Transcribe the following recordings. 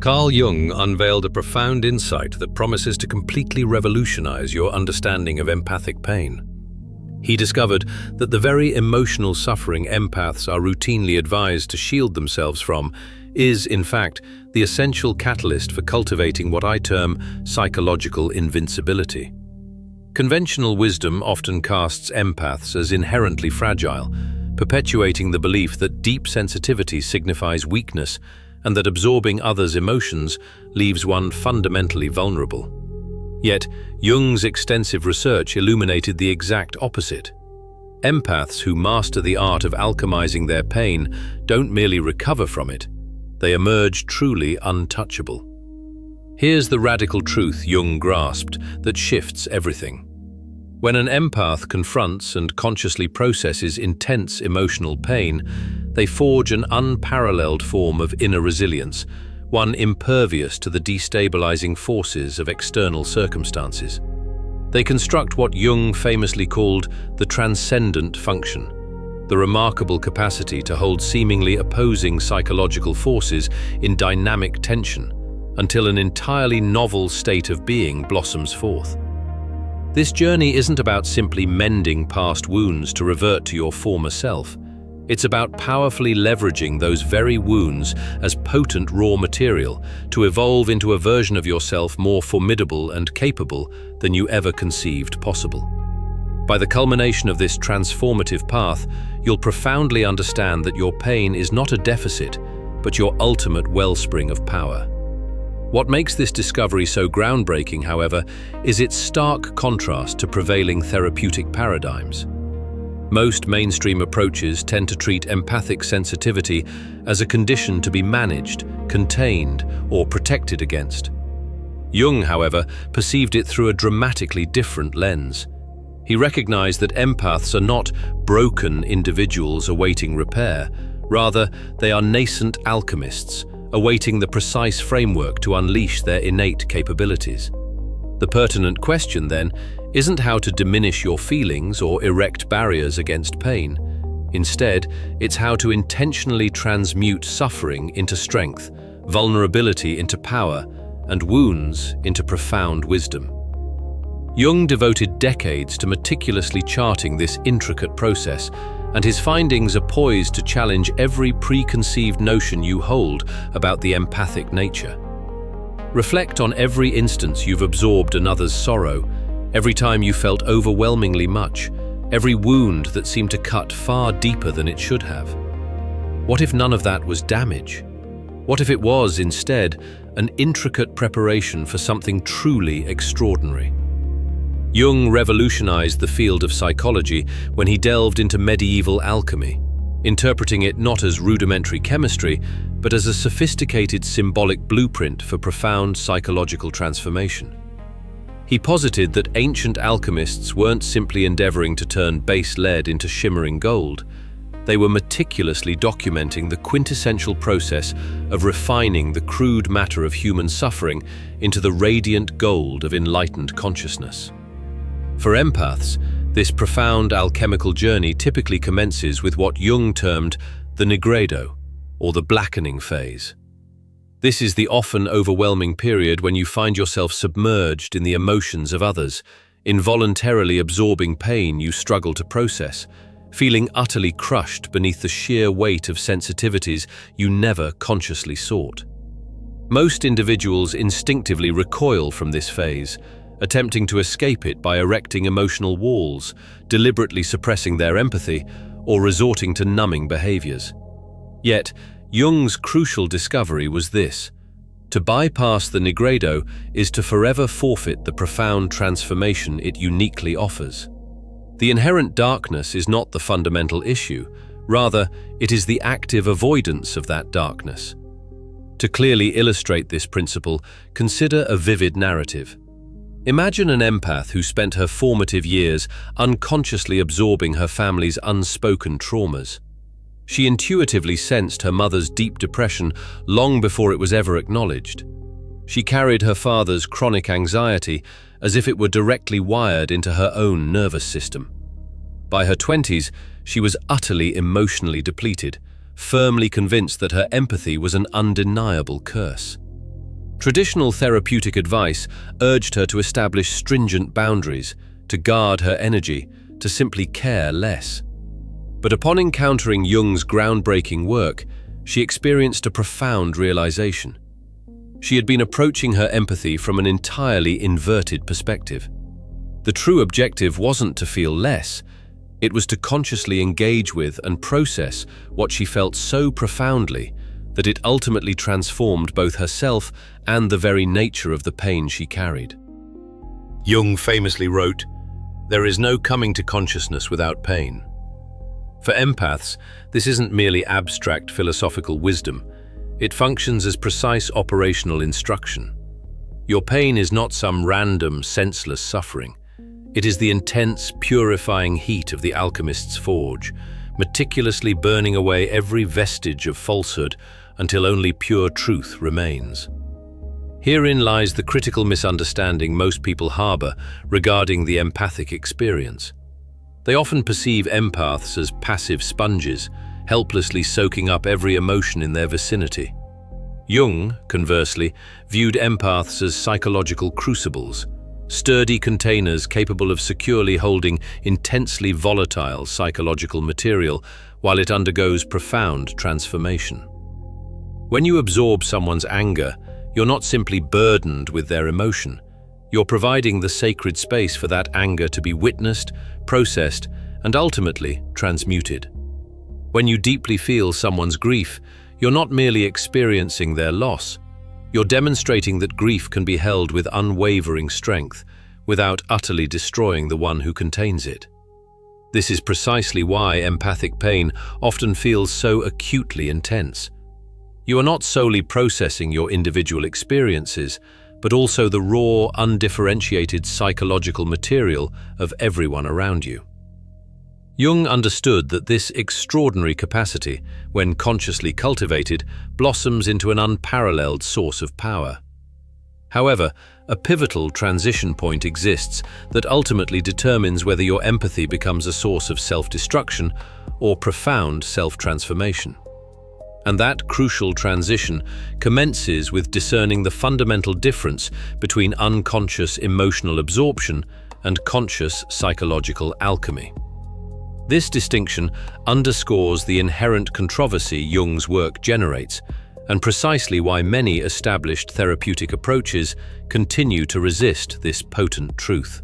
Carl Jung unveiled a profound insight that promises to completely revolutionize your understanding of empathic pain. He discovered that the very emotional suffering empaths are routinely advised to shield themselves from is, in fact, the essential catalyst for cultivating what I term psychological invincibility. Conventional wisdom often casts empaths as inherently fragile, perpetuating the belief that deep sensitivity signifies weakness and that absorbing others' emotions leaves one fundamentally vulnerable. Yet, Jung's extensive research illuminated the exact opposite. Empaths who master the art of alchemizing their pain don't merely recover from it, they emerge truly untouchable. Here's the radical truth Jung grasped that shifts everything. When an empath confronts and consciously processes intense emotional pain, they forge an unparalleled form of inner resilience, one impervious to the destabilizing forces of external circumstances. They construct what Jung famously called the transcendent function, the remarkable capacity to hold seemingly opposing psychological forces in dynamic tension until an entirely novel state of being blossoms forth. This journey isn't about simply mending past wounds to revert to your former self. It's about powerfully leveraging those very wounds as potent raw material to evolve into a version of yourself more formidable and capable than you ever conceived possible. By the culmination of this transformative path, you'll profoundly understand that your pain is not a deficit, but your ultimate wellspring of power. What makes this discovery so groundbreaking, however, is its stark contrast to prevailing therapeutic paradigms. Most mainstream approaches tend to treat empathic sensitivity as a condition to be managed, contained, or protected against. Jung, however, perceived it through a dramatically different lens. He recognized that empaths are not broken individuals awaiting repair. Rather, they are nascent alchemists, awaiting the precise framework to unleash their innate capabilities. The pertinent question, then, isn't how to diminish your feelings or erect barriers against pain. Instead, it's how to intentionally transmute suffering into strength, vulnerability into power, and wounds into profound wisdom. Jung devoted decades to meticulously charting this intricate process, and his findings are poised to challenge every preconceived notion you hold about the empathic nature. Reflect on every instance you've absorbed another's sorrow, every time you felt overwhelmingly much, every wound that seemed to cut far deeper than it should have. What if none of that was damage? What if it was, instead, an intricate preparation for something truly extraordinary? Jung revolutionized the field of psychology when he delved into medieval alchemy, interpreting it not as rudimentary chemistry, but as a sophisticated symbolic blueprint for profound psychological transformation. He posited that ancient alchemists weren't simply endeavoring to turn base lead into shimmering gold. They were meticulously documenting the quintessential process of refining the crude matter of human suffering into the radiant gold of enlightened consciousness. For empaths, this profound alchemical journey typically commences with what Jung termed the Nigredo, or the blackening phase. This is the often overwhelming period when you find yourself submerged in the emotions of others, involuntarily absorbing pain you struggle to process, feeling utterly crushed beneath the sheer weight of sensitivities you never consciously sought. Most individuals instinctively recoil from this phase, attempting to escape it by erecting emotional walls, deliberately suppressing their empathy, or resorting to numbing behaviors. Yet, Jung's crucial discovery was this: to bypass the Nigredo is to forever forfeit the profound transformation it uniquely offers. The inherent darkness is not the fundamental issue, rather, it is the active avoidance of that darkness. To clearly illustrate this principle, consider a vivid narrative. Imagine an empath who spent her formative years unconsciously absorbing her family's unspoken traumas. She intuitively sensed her mother's deep depression long before it was ever acknowledged. She carried her father's chronic anxiety as if it were directly wired into her own nervous system. By her 20s, she was utterly emotionally depleted, firmly convinced that her empathy was an undeniable curse. Traditional therapeutic advice urged her to establish stringent boundaries, to guard her energy, to simply care less. But upon encountering Jung's groundbreaking work, she experienced a profound realization. She had been approaching her empathy from an entirely inverted perspective. The true objective wasn't to feel less, it was to consciously engage with and process what she felt so profoundly that it ultimately transformed both herself and the very nature of the pain she carried. Jung famously wrote, "There is no coming to consciousness without pain." For empaths, this isn't merely abstract philosophical wisdom. It functions as precise operational instruction. Your pain is not some random, senseless suffering. It is the intense, purifying heat of the alchemist's forge, meticulously burning away every vestige of falsehood until only pure truth remains. Herein lies the critical misunderstanding most people harbor regarding the empathic experience. They often perceive empaths as passive sponges, helplessly soaking up every emotion in their vicinity. Jung, conversely, viewed empaths as psychological crucibles, sturdy containers capable of securely holding intensely volatile psychological material while it undergoes profound transformation. When you absorb someone's anger, you're not simply burdened with their emotion. You're providing the sacred space for that anger to be witnessed, processed, and ultimately transmuted. When you deeply feel someone's grief, you're not merely experiencing their loss. You're demonstrating that grief can be held with unwavering strength, without utterly destroying the one who contains it. This is precisely why empathic pain often feels so acutely intense. You are not solely processing your individual experiences, but also the raw, undifferentiated psychological material of everyone around you. Jung understood that this extraordinary capacity, when consciously cultivated, blossoms into an unparalleled source of power. However, a pivotal transition point exists that ultimately determines whether your empathy becomes a source of self-destruction or profound self-transformation. And that crucial transition commences with discerning the fundamental difference between unconscious emotional absorption and conscious psychological alchemy. This distinction underscores the inherent controversy Jung's work generates, and precisely why many established therapeutic approaches continue to resist this potent truth.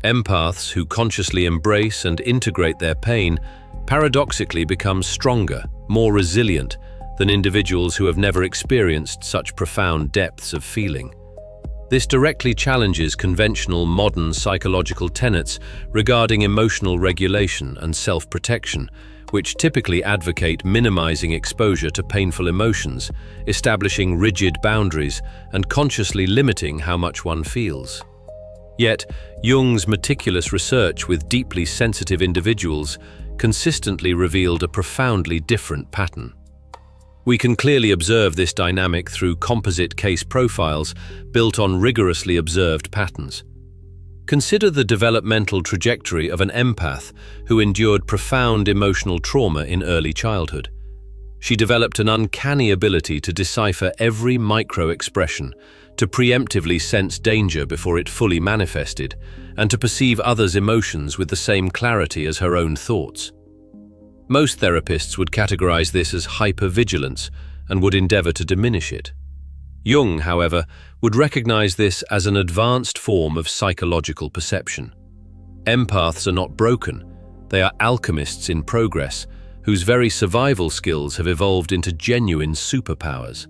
Empaths who consciously embrace and integrate their pain paradoxically become stronger, more resilient than individuals who have never experienced such profound depths of feeling. This directly challenges conventional modern psychological tenets regarding emotional regulation and self-protection, which typically advocate minimizing exposure to painful emotions, establishing rigid boundaries, and consciously limiting how much one feels. Yet, Jung's meticulous research with deeply sensitive individuals consistently revealed a profoundly different pattern. We can clearly observe this dynamic through composite case profiles built on rigorously observed patterns. Consider the developmental trajectory of an empath who endured profound emotional trauma in early childhood. She developed an uncanny ability to decipher every micro-expression, to preemptively sense danger before it fully manifested, and to perceive others' emotions with the same clarity as her own thoughts. Most therapists would categorize this as hypervigilance and would endeavor to diminish it. Jung, however, would recognize this as an advanced form of psychological perception. Empaths are not broken, they are alchemists in progress, whose very survival skills have evolved into genuine superpowers.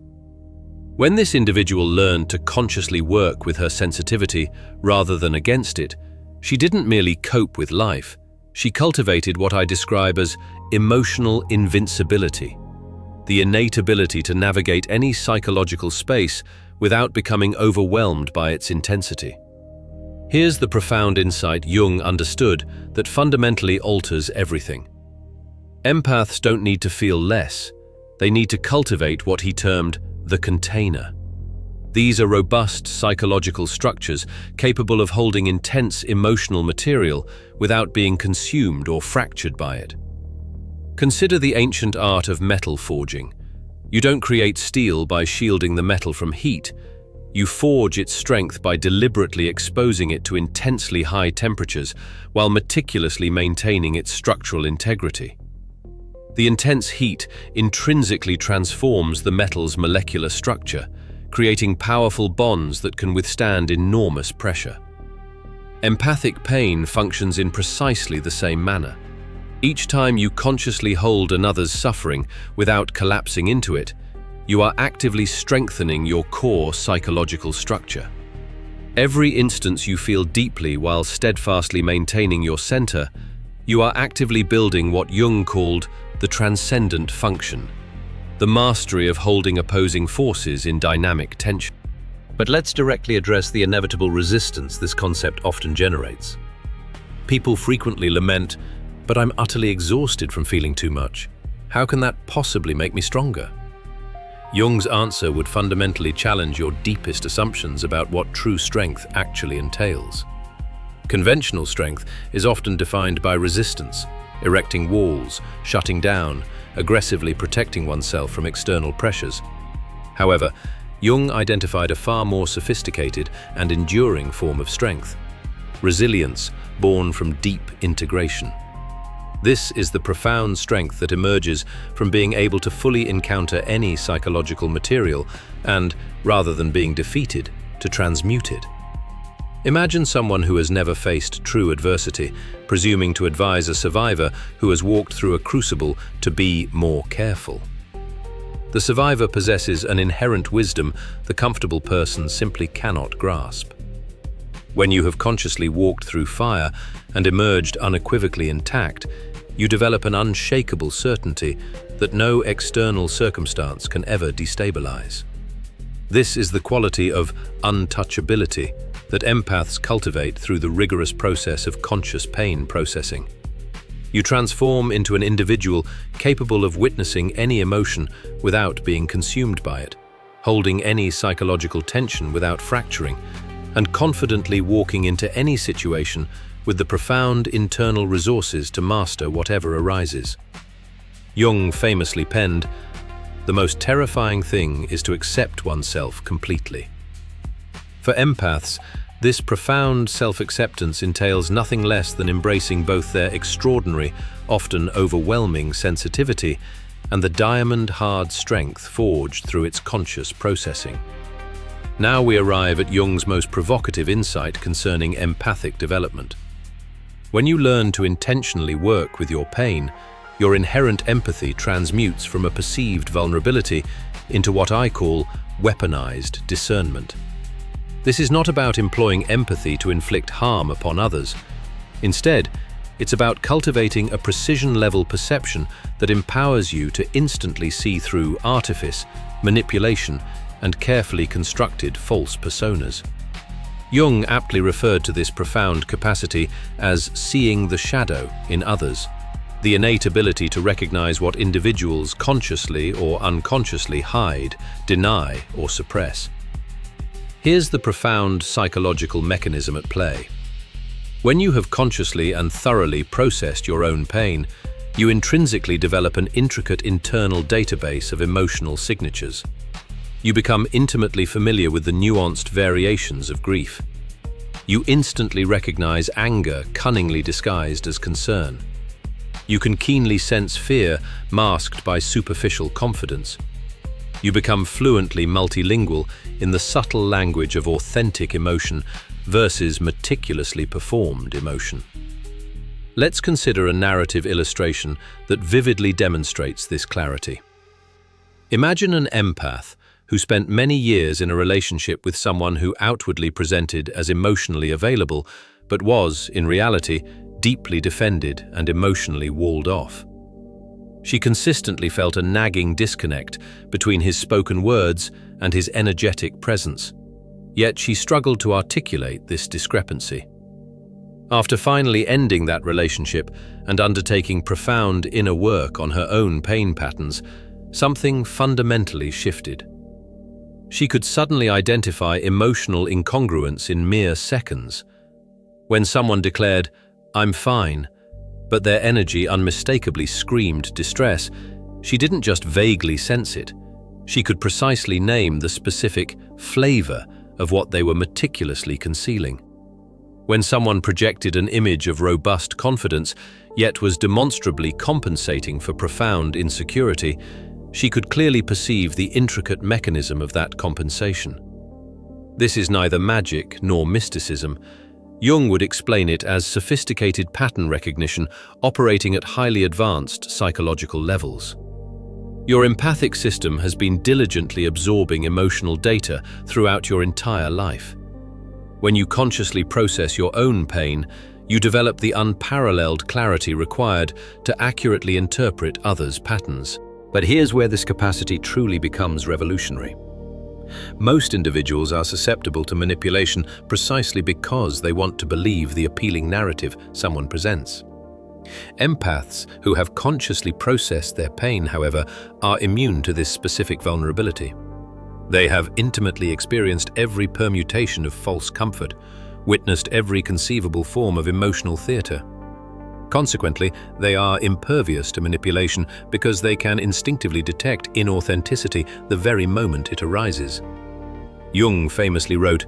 When this individual learned to consciously work with her sensitivity rather than against it, she didn't merely cope with life, she cultivated what I describe as emotional invincibility, the innate ability to navigate any psychological space without becoming overwhelmed by its intensity. Here's the profound insight Jung understood that fundamentally alters everything. Empaths don't need to feel less, they need to cultivate what he termed the container. These are robust psychological structures capable of holding intense emotional material without being consumed or fractured by it. Consider the ancient art of metal forging. You don't create steel by shielding the metal from heat. You forge its strength by deliberately exposing it to intensely high temperatures while meticulously maintaining its structural integrity. The intense heat intrinsically transforms the metal's molecular structure, creating powerful bonds that can withstand enormous pressure. Empathic pain functions in precisely the same manner. Each time you consciously hold another's suffering without collapsing into it, you are actively strengthening your core psychological structure. Every instance you feel deeply while steadfastly maintaining your center, you are actively building what Jung called the transcendent function, the mastery of holding opposing forces in dynamic tension. But let's directly address the inevitable resistance this concept often generates. People frequently lament, "But I'm utterly exhausted from feeling too much. How can that possibly make me stronger?" Jung's answer would fundamentally challenge your deepest assumptions about what true strength actually entails. Conventional strength is often defined by resistance, erecting walls, shutting down, aggressively protecting oneself from external pressures. However, Jung identified a far more sophisticated and enduring form of strength: resilience born from deep integration. This is the profound strength that emerges from being able to fully encounter any psychological material and, rather than being defeated, to transmute it. Imagine someone who has never faced true adversity, presuming to advise a survivor who has walked through a crucible to be more careful. The survivor possesses an inherent wisdom the comfortable person simply cannot grasp. When you have consciously walked through fire and emerged unequivocally intact, you develop an unshakable certainty that no external circumstance can ever destabilize. This is the quality of untouchability that empaths cultivate through the rigorous process of conscious pain processing. You transform into an individual capable of witnessing any emotion without being consumed by it, holding any psychological tension without fracturing, and confidently walking into any situation with the profound internal resources to master whatever arises. Jung famously penned, "The most terrifying thing is to accept oneself completely." For empaths, this profound self-acceptance entails nothing less than embracing both their extraordinary, often overwhelming sensitivity and the diamond-hard strength forged through its conscious processing. Now we arrive at Jung's most provocative insight concerning empathic development. When you learn to intentionally work with your pain, your inherent empathy transmutes from a perceived vulnerability into what I call weaponized discernment. This is not about employing empathy to inflict harm upon others. Instead, it's about cultivating a precision-level perception that empowers you to instantly see through artifice, manipulation, and carefully constructed false personas. Jung aptly referred to this profound capacity as seeing the shadow in others, the innate ability to recognize what individuals consciously or unconsciously hide, deny, or suppress. Here's the profound psychological mechanism at play. When you have consciously and thoroughly processed your own pain, you intrinsically develop an intricate internal database of emotional signatures. You become intimately familiar with the nuanced variations of grief. You instantly recognize anger cunningly disguised as concern. You can keenly sense fear masked by superficial confidence. You become fluently multilingual in the subtle language of authentic emotion versus meticulously performed emotion. Let's consider a narrative illustration that vividly demonstrates this clarity. Imagine an empath who spent many years in a relationship with someone who outwardly presented as emotionally available, but was, in reality, deeply defended and emotionally walled off. She consistently felt a nagging disconnect between his spoken words and his energetic presence, yet she struggled to articulate this discrepancy. After finally ending that relationship and undertaking profound inner work on her own pain patterns, something fundamentally shifted. She could suddenly identify emotional incongruence in mere seconds. When someone declared, "I'm fine," but their energy unmistakably screamed distress, she didn't just vaguely sense it, She could precisely name the specific flavor of what they were meticulously concealing. When someone projected an image of robust confidence, yet was demonstrably compensating for profound insecurity, she could clearly perceive the intricate mechanism of that compensation. This is neither magic nor mysticism. Jung would explain it as sophisticated pattern recognition operating at highly advanced psychological levels. Your empathic system has been diligently absorbing emotional data throughout your entire life. When you consciously process your own pain, you develop the unparalleled clarity required to accurately interpret others' patterns. But here's where this capacity truly becomes revolutionary. Most individuals are susceptible to manipulation precisely because they want to believe the appealing narrative someone presents. Empaths who have consciously processed their pain, however, are immune to this specific vulnerability. They have intimately experienced every permutation of false comfort, witnessed every conceivable form of emotional theater. Consequently, they are impervious to manipulation because they can instinctively detect inauthenticity the very moment it arises. Jung famously wrote,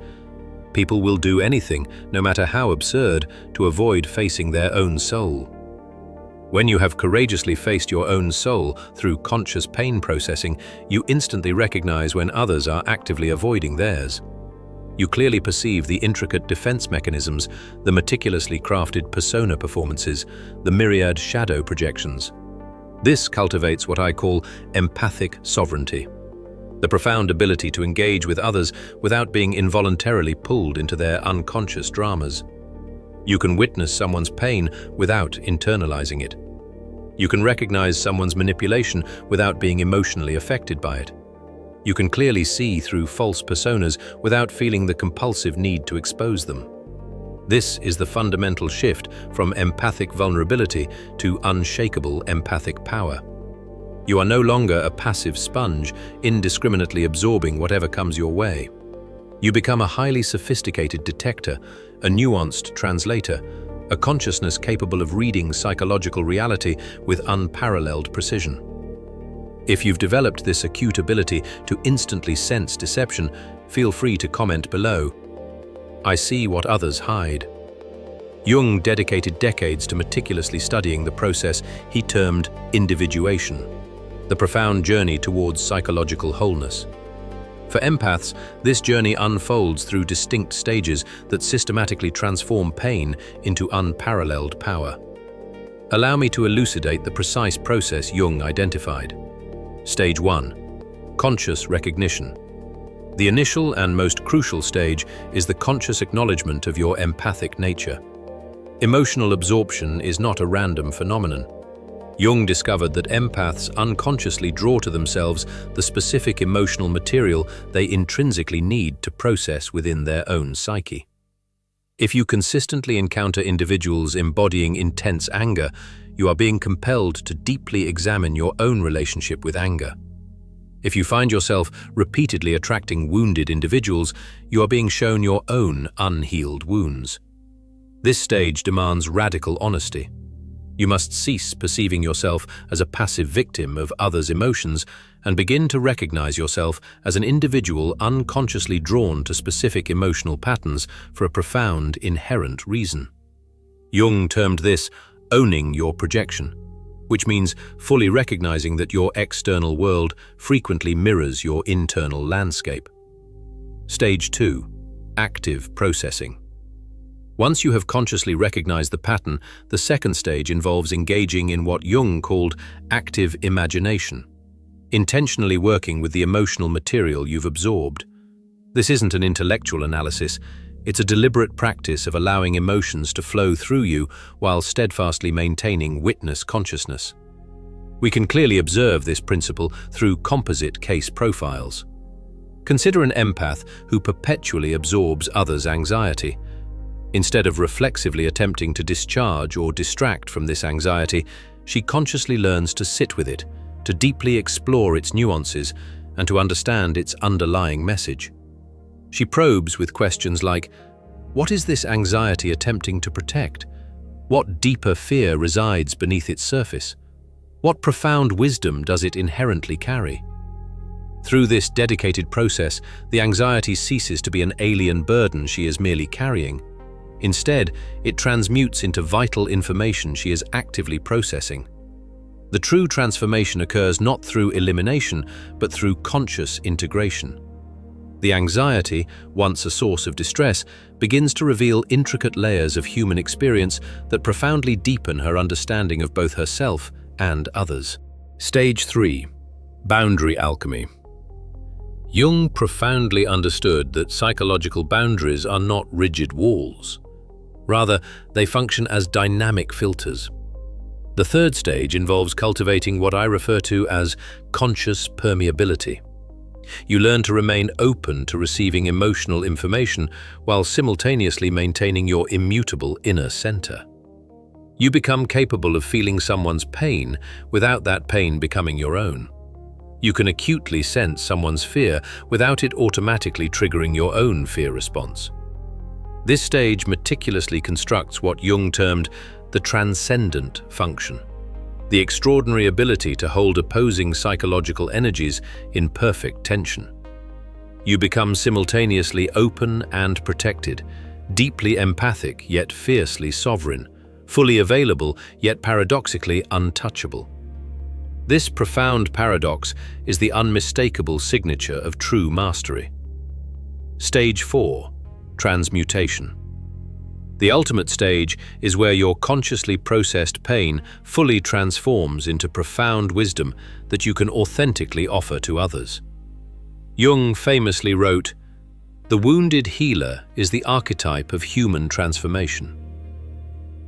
"People will do anything, no matter how absurd, to avoid facing their own soul." When you have courageously faced your own soul through conscious pain processing, you instantly recognize when others are actively avoiding theirs. You clearly perceive the intricate defense mechanisms, the meticulously crafted persona performances, the myriad shadow projections. This cultivates what I call empathic sovereignty, the profound ability to engage with others without being involuntarily pulled into their unconscious dramas. You can witness someone's pain without internalizing it. You can recognize someone's manipulation without being emotionally affected by it. You can clearly see through false personas without feeling the compulsive need to expose them. This is the fundamental shift from empathic vulnerability to unshakable empathic power. You are no longer a passive sponge, indiscriminately absorbing whatever comes your way. You become a highly sophisticated detector, a nuanced translator, a consciousness capable of reading psychological reality with unparalleled precision. If you've developed this acute ability to instantly sense deception, feel free to comment below. I see what others hide. Jung dedicated decades to meticulously studying the process he termed individuation, the profound journey towards psychological wholeness. For empaths, this journey unfolds through distinct stages that systematically transform pain into unparalleled power. Allow me to elucidate the precise process Jung identified. Stage 1. Conscious recognition. The initial and most crucial stage is the conscious acknowledgement of your empathic nature. Emotional absorption is not a random phenomenon. Jung discovered that empaths unconsciously draw to themselves the specific emotional material they intrinsically need to process within their own psyche. If you consistently encounter individuals embodying intense anger, you are being compelled to deeply examine your own relationship with anger. If you find yourself repeatedly attracting wounded individuals, you are being shown your own unhealed wounds. This stage demands radical honesty. You must cease perceiving yourself as a passive victim of others' emotions and begin to recognize yourself as an individual unconsciously drawn to specific emotional patterns for a profound, inherent reason. Jung termed this owning your projection, which means fully recognizing that your external world frequently mirrors your internal landscape. Stage 2. Active processing. Once you have consciously recognized the pattern, the second stage involves engaging in what Jung called active imagination, intentionally working with the emotional material you've absorbed. This isn't an intellectual analysis. It's a deliberate practice of allowing emotions to flow through you while steadfastly maintaining witness consciousness. We can clearly observe this principle through composite case profiles. Consider an empath who perpetually absorbs others' anxiety. Instead of reflexively attempting to discharge or distract from this anxiety, she consciously learns to sit with it, to deeply explore its nuances, and to understand its underlying message. She probes with questions like, what is this anxiety attempting to protect? What deeper fear resides beneath its surface? What profound wisdom does it inherently carry? Through this dedicated process, the anxiety ceases to be an alien burden she is merely carrying. Instead, it transmutes into vital information she is actively processing. The true transformation occurs not through elimination, but through conscious integration. The anxiety, once a source of distress, begins to reveal intricate layers of human experience that profoundly deepen her understanding of both herself and others. Stage 3. Boundary alchemy. Jung profoundly understood that psychological boundaries are not rigid walls. Rather, they function as dynamic filters. The third stage involves cultivating what I refer to as conscious permeability. You learn to remain open to receiving emotional information while simultaneously maintaining your immutable inner center. You become capable of feeling someone's pain without that pain becoming your own. You can acutely sense someone's fear without it automatically triggering your own fear response. This stage meticulously constructs what Jung termed the transcendent function, the extraordinary ability to hold opposing psychological energies in perfect tension. You become simultaneously open and protected, deeply empathic yet fiercely sovereign, fully available yet paradoxically untouchable. This profound paradox is the unmistakable signature of true mastery. Stage 4. Transmutation. The ultimate stage is where your consciously processed pain fully transforms into profound wisdom that you can authentically offer to others. Jung famously wrote, "The wounded healer is the archetype of human transformation."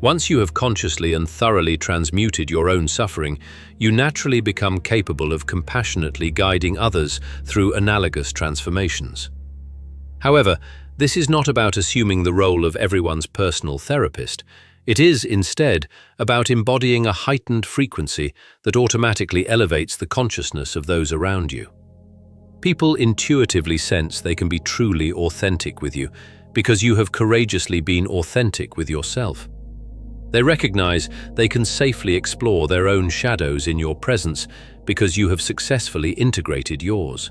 Once you have consciously and thoroughly transmuted your own suffering, you naturally become capable of compassionately guiding others through analogous transformations. However, this is not about assuming the role of everyone's personal therapist. It is, instead, about embodying a heightened frequency that automatically elevates the consciousness of those around you. People intuitively sense they can be truly authentic with you because you have courageously been authentic with yourself. They recognize they can safely explore their own shadows in your presence because you have successfully integrated yours.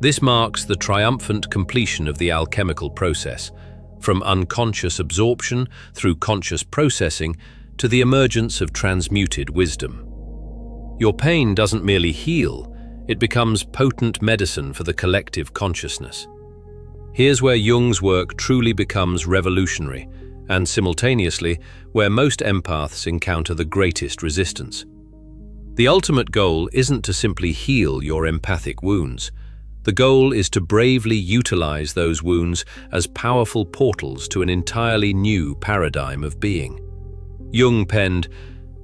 This marks the triumphant completion of the alchemical process, from unconscious absorption through conscious processing to the emergence of transmuted wisdom. Your pain doesn't merely heal, it becomes potent medicine for the collective consciousness. Here's where Jung's work truly becomes revolutionary, and simultaneously, where most empaths encounter the greatest resistance. The ultimate goal isn't to simply heal your empathic wounds. The goal is to bravely utilize those wounds as powerful portals to an entirely new paradigm of being. Jung penned,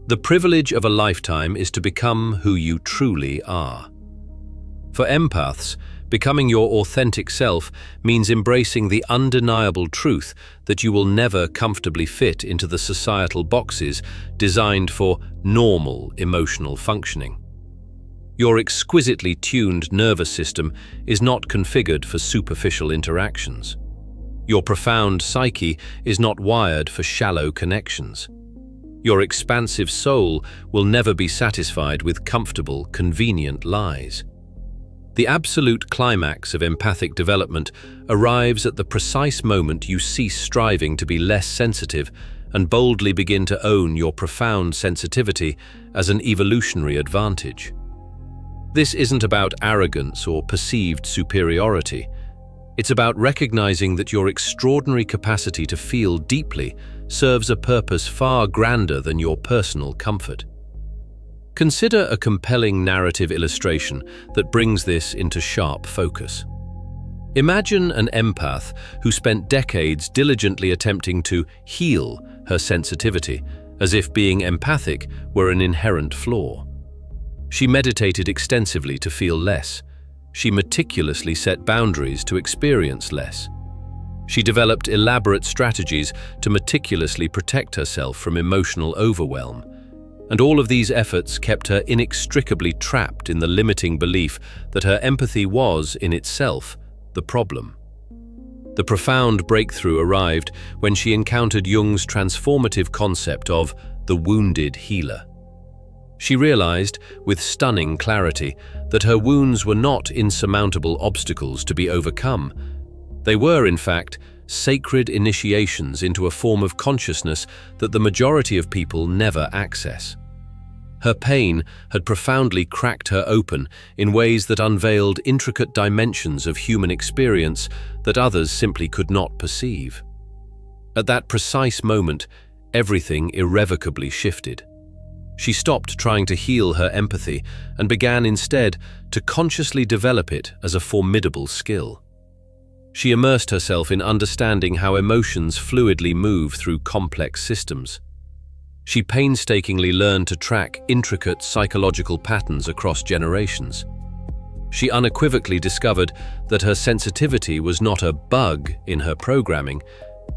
"The privilege of a lifetime is to become who you truly are." For empaths, becoming your authentic self means embracing the undeniable truth that you will never comfortably fit into the societal boxes designed for normal emotional functioning. Your exquisitely tuned nervous system is not configured for superficial interactions. Your profound psyche is not wired for shallow connections. Your expansive soul will never be satisfied with comfortable, convenient lies. The absolute climax of empathic development arrives at the precise moment you cease striving to be less sensitive and boldly begin to own your profound sensitivity as an evolutionary advantage. This isn't about arrogance or perceived superiority. It's about recognizing that your extraordinary capacity to feel deeply serves a purpose far grander than your personal comfort. Consider a compelling narrative illustration that brings this into sharp focus. Imagine an empath who spent decades diligently attempting to heal her sensitivity, as if being empathic were an inherent flaw. She meditated extensively to feel less. She meticulously set boundaries to experience less. She developed elaborate strategies to meticulously protect herself from emotional overwhelm. And all of these efforts kept her inextricably trapped in the limiting belief that her empathy was, in itself, the problem. The profound breakthrough arrived when she encountered Jung's transformative concept of the wounded healer. She realized, with stunning clarity, that her wounds were not insurmountable obstacles to be overcome. They were, in fact, sacred initiations into a form of consciousness that the majority of people never access. Her pain had profoundly cracked her open in ways that unveiled intricate dimensions of human experience that others simply could not perceive. At that precise moment, everything irrevocably shifted. She stopped trying to heal her empathy and began instead to consciously develop it as a formidable skill. She immersed herself in understanding how emotions fluidly move through complex systems. She painstakingly learned to track intricate psychological patterns across generations. She unequivocally discovered that her sensitivity was not a bug in her programming.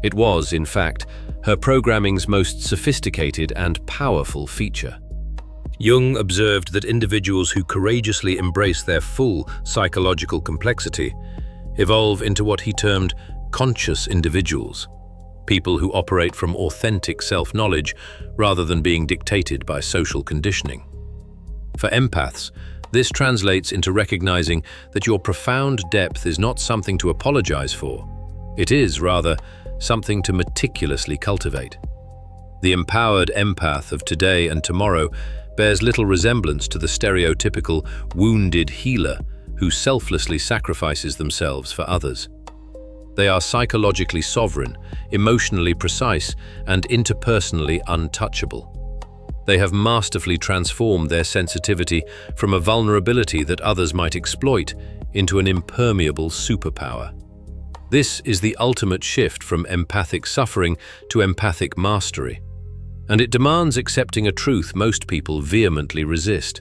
It was, in fact, her programming's most sophisticated and powerful feature. Jung observed that individuals who courageously embrace their full psychological complexity evolve into what he termed conscious individuals, people who operate from authentic self-knowledge rather than being dictated by social conditioning. For empaths, this translates into recognizing that your profound depth is not something to apologize for. It is, rather, something to meticulously cultivate. The empowered empath of today and tomorrow bears little resemblance to the stereotypical wounded healer who selflessly sacrifices themselves for others. They are psychologically sovereign, emotionally precise, and interpersonally untouchable. They have masterfully transformed their sensitivity from a vulnerability that others might exploit into an impermeable superpower. This is the ultimate shift from empathic suffering to empathic mastery, and it demands accepting a truth most people vehemently resist.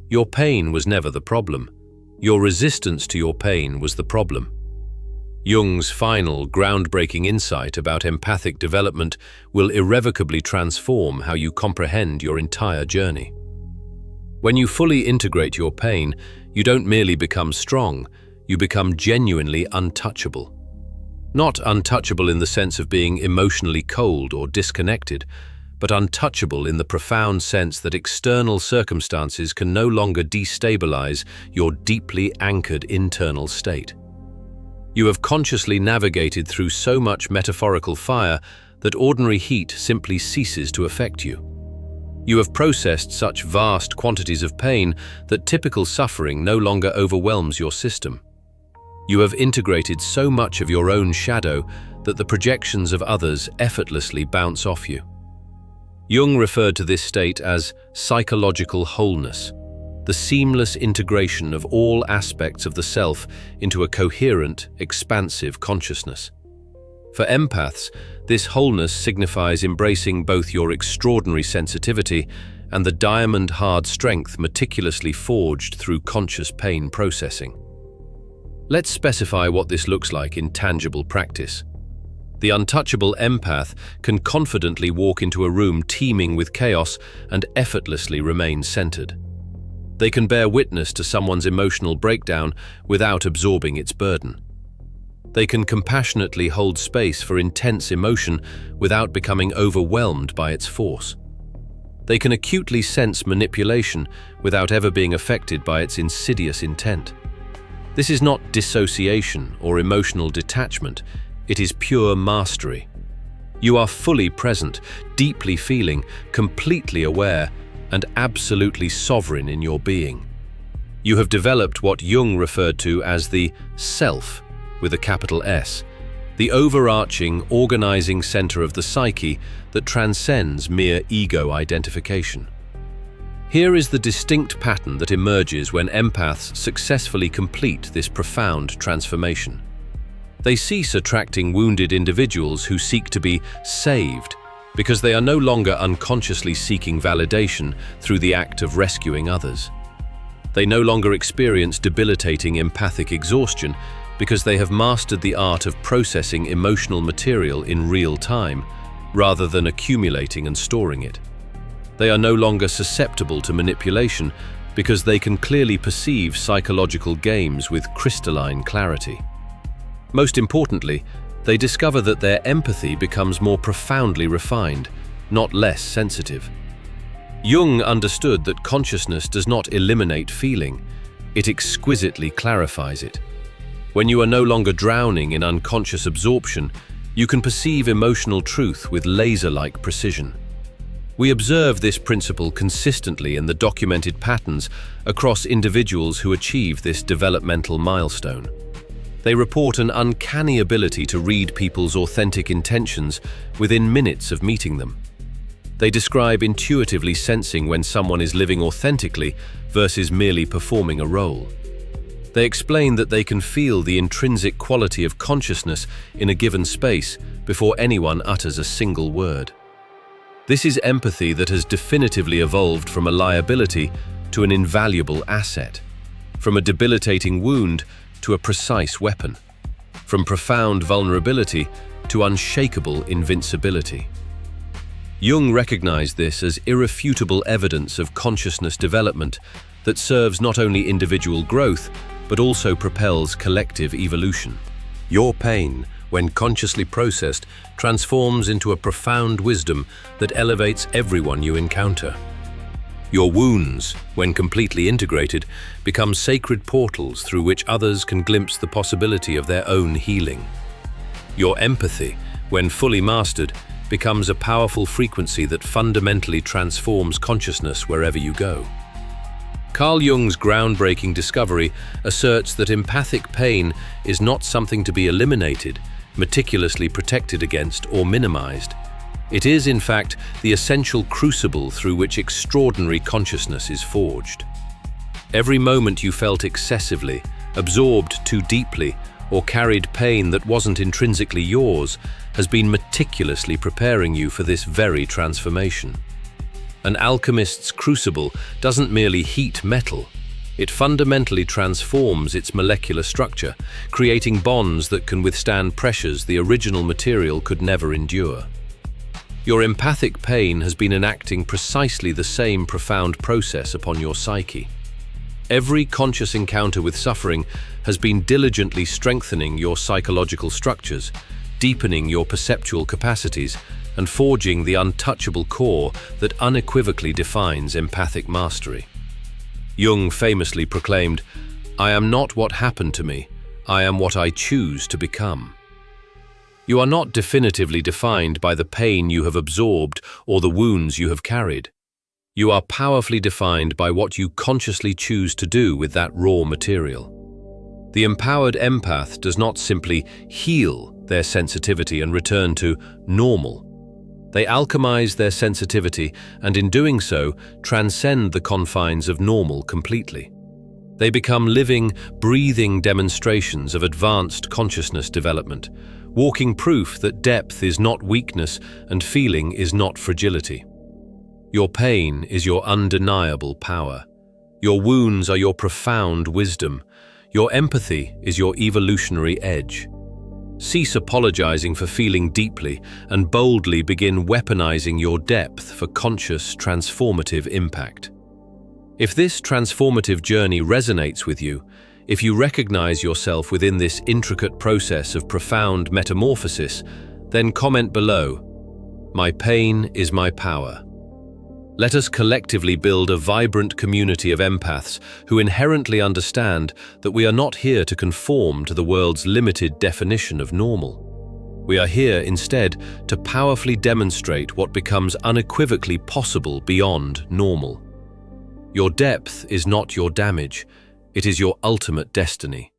Your pain was never the problem. Your resistance to your pain was the problem. Jung's final, groundbreaking insight about empathic development will irrevocably transform how you comprehend your entire journey. When you fully integrate your pain, you don't merely become strong, you become genuinely untouchable. Not untouchable in the sense of being emotionally cold or disconnected, but untouchable in the profound sense that external circumstances can no longer destabilize your deeply anchored internal state. You have consciously navigated through so much metaphorical fire that ordinary heat simply ceases to affect you. You have processed such vast quantities of pain that typical suffering no longer overwhelms your system. You have integrated so much of your own shadow that the projections of others effortlessly bounce off you. Jung referred to this state as psychological wholeness, the seamless integration of all aspects of the self into a coherent, expansive consciousness. For empaths, this wholeness signifies embracing both your extraordinary sensitivity and the diamond-hard strength meticulously forged through conscious pain processing. Let's specify what this looks like in tangible practice. The untouchable empath can confidently walk into a room teeming with chaos and effortlessly remain centered. They can bear witness to someone's emotional breakdown without absorbing its burden. They can compassionately hold space for intense emotion without becoming overwhelmed by its force. They can acutely sense manipulation without ever being affected by its insidious intent. This is not dissociation or emotional detachment, it is pure mastery. You are fully present, deeply feeling, completely aware, and absolutely sovereign in your being. You have developed what Jung referred to as the self, with a capital S, the overarching, organizing center of the psyche that transcends mere ego identification. Here is the distinct pattern that emerges when empaths successfully complete this profound transformation. They cease attracting wounded individuals who seek to be saved because they are no longer unconsciously seeking validation through the act of rescuing others. They no longer experience debilitating empathic exhaustion because they have mastered the art of processing emotional material in real time, rather than accumulating and storing it. They are no longer susceptible to manipulation because they can clearly perceive psychological games with crystalline clarity. Most importantly, they discover that their empathy becomes more profoundly refined, not less sensitive. Jung understood that consciousness does not eliminate feeling, it exquisitely clarifies it. When you are no longer drowning in unconscious absorption, you can perceive emotional truth with laser-like precision. We observe this principle consistently in the documented patterns across individuals who achieve this developmental milestone. They report an uncanny ability to read people's authentic intentions within minutes of meeting them. They describe intuitively sensing when someone is living authentically versus merely performing a role. They explain that they can feel the intrinsic quality of consciousness in a given space before anyone utters a single word. This is empathy that has definitively evolved from a liability to an invaluable asset, from a debilitating wound to a precise weapon, from profound vulnerability to unshakable invincibility. Jung recognized this as irrefutable evidence of consciousness development that serves not only individual growth, but also propels collective evolution. Your pain, when consciously processed, transforms into a profound wisdom that elevates everyone you encounter. Your wounds, when completely integrated, become sacred portals through which others can glimpse the possibility of their own healing. Your empathy, when fully mastered, becomes a powerful frequency that fundamentally transforms consciousness wherever you go. Carl Jung's groundbreaking discovery asserts that empathic pain is not something to be eliminated, meticulously protected against, or minimized. It is, in fact, the essential crucible through which extraordinary consciousness is forged. Every moment you felt excessively, absorbed too deeply, or carried pain that wasn't intrinsically yours has been meticulously preparing you for this very transformation. An alchemist's crucible doesn't merely heat metal, it fundamentally transforms its molecular structure, creating bonds that can withstand pressures the original material could never endure. Your empathic pain has been enacting precisely the same profound process upon your psyche. Every conscious encounter with suffering has been diligently strengthening your psychological structures, deepening your perceptual capacities, and forging the untouchable core that unequivocally defines empathic mastery. Jung famously proclaimed, "I am not what happened to me, I am what I choose to become." You are not definitively defined by the pain you have absorbed or the wounds you have carried. You are powerfully defined by what you consciously choose to do with that raw material. The empowered empath does not simply heal their sensitivity and return to normal. They alchemize their sensitivity and in doing so, transcend the confines of normal completely. They become living, breathing demonstrations of advanced consciousness development, walking proof that depth is not weakness and feeling is not fragility. Your pain is your undeniable power. Your wounds are your profound wisdom. Your empathy is your evolutionary edge. Cease apologizing for feeling deeply and boldly begin weaponizing your depth for conscious, transformative impact. If this transformative journey resonates with you, if you recognize yourself within this intricate process of profound metamorphosis, then comment below, "My pain is my power." Let us collectively build a vibrant community of empaths who inherently understand that we are not here to conform to the world's limited definition of normal. We are here, instead, to powerfully demonstrate what becomes unequivocally possible beyond normal. Your depth is not your damage, it is your ultimate destiny.